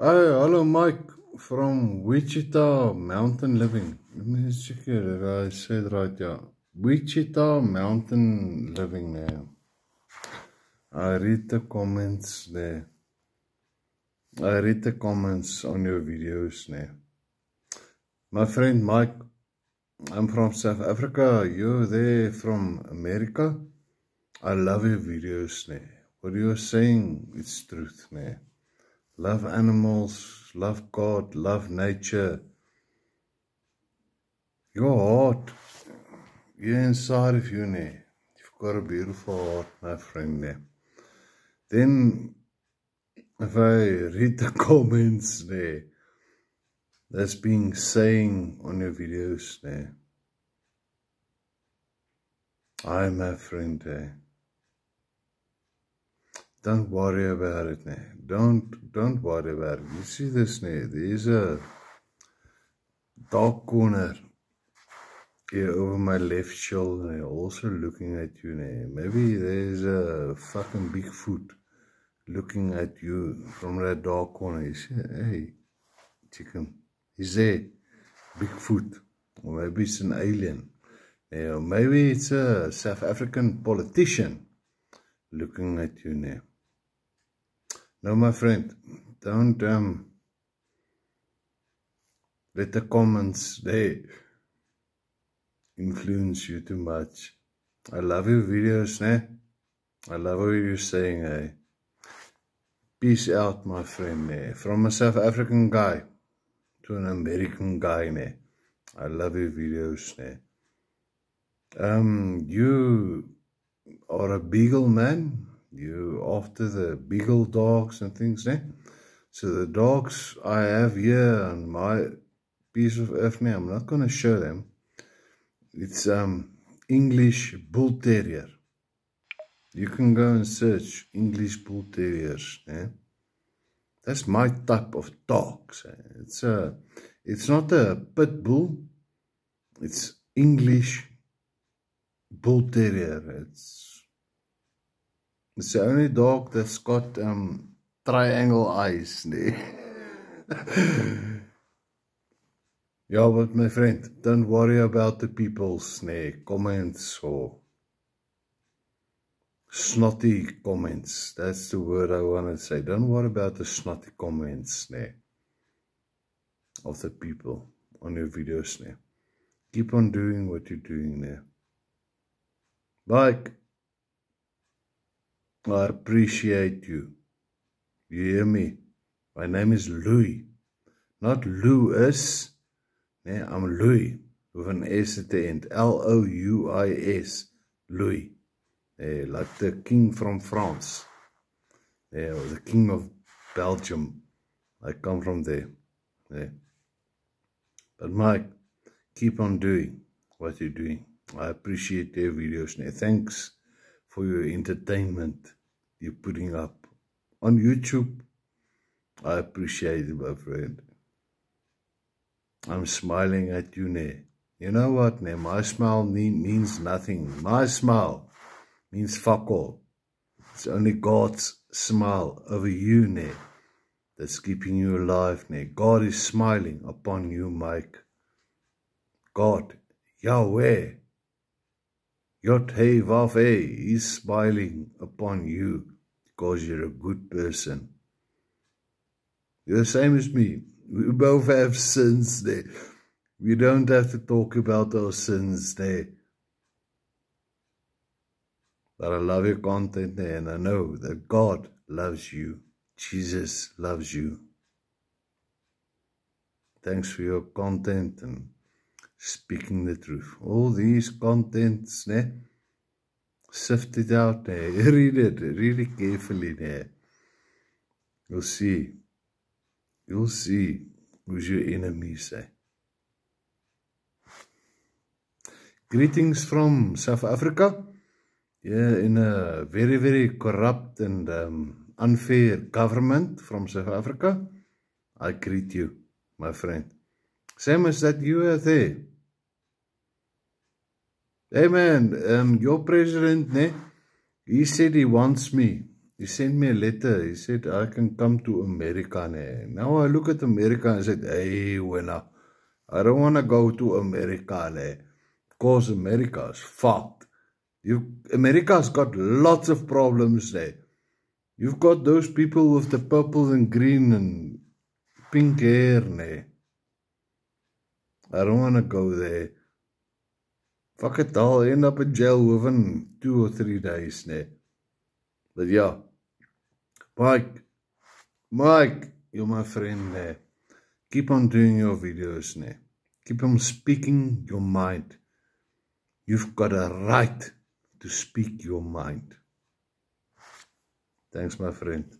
Hi, hello, Mike from Wichita Mountain Living. Let me just check here that I said right, yeah. Wichita Mountain Living there. I read the comments there. I read the comments on your videos there. My friend Mike, I'm from South Africa. You're there from America. I love your videos there. What you're saying is truth there. Love animals, love God, love nature. Your heart, you're inside of you, ne? You've got a beautiful heart, my friend, ne? Then, if I read the comments there, that's being saying on your videos there. Hi, my friend, there. Don't worry about it, ne? Don't worry about it. You see this, ne? There's a dark corner here over my left shoulder, also looking at you, ne? Maybe there's a fucking Bigfoot looking at you from that dark corner. You say, hey, chicken, he's there, Bigfoot. Or maybe it's an alien. Or maybe it's a South African politician looking at you now. No, my friend, don't let the comments there influence you too much. I love your videos, ne? I love what you're saying, eh? Peace out, my friend, ne? From a South African guy to an American guy, ne? I love your videos, ne? You are a beagle man. You after the beagle dogs and things, ne? So the dogs I have here on my piece of earth, ne? I'm not going to show them. It's English Bull Terrier. You can go and search English Bull Terriers, ne? That's my type of dogs. It's not a pit bull. It's English Bull Terrier. It's the only dog that's got triangle eyes. Yeah, but my friend, don't worry about the people's comments or snotty comments. That's the word I want to say. Don't worry about the snotty comments of the people on your videos. Keep on doing what you're doing there. Mike, I appreciate you. You hear me? My name is Louis. Not Louis. I'm Louis. With an S at the end. L-O-U-I-S. Louis. Like the king from France. Or the king of Belgium. I come from there. But Mike, keep on doing what you're doing. I appreciate your videos. Thanks for your entertainment you're putting up on YouTube. I appreciate it, my friend. I'm smiling at you, ne. You know what, ne? My smile means nothing. My smile means fuck all. It's only God's smile over you, ne, that's keeping you alive, ne. God is smiling upon you, Mike. God, Yahweh, Yod-Heh-Vav-Heh, He's smiling upon you because you're a good person. You're the same as me. We both have sins there. We don't have to talk about our sins there. But I love your content there, and I know that God loves you. Jesus loves you. Thanks for your content and speaking the truth. All these contents, sift it out, read it really carefully. You'll see. You'll see who's your enemies. Greetings from South Africa. Yeah, in a very, very corrupt and unfair government from South Africa. I greet you, my friend. Same as that you are there. Hey man, your president, he said he wants me he sent me a letter. He said, I can come to America. Now I look at America and said, hey, winner, I don't want to go to America. Because America is fucked. America's got lots of problems there. You've got those people with the purple and green and pink hair. I don't want to go there. Fuck it, I'll end up in jail within 2 or 3 days. But yeah, Mike, you're my friend. Keep on doing your videos. Keep on speaking your mind. You've got a right to speak your mind. Thanks, my friend.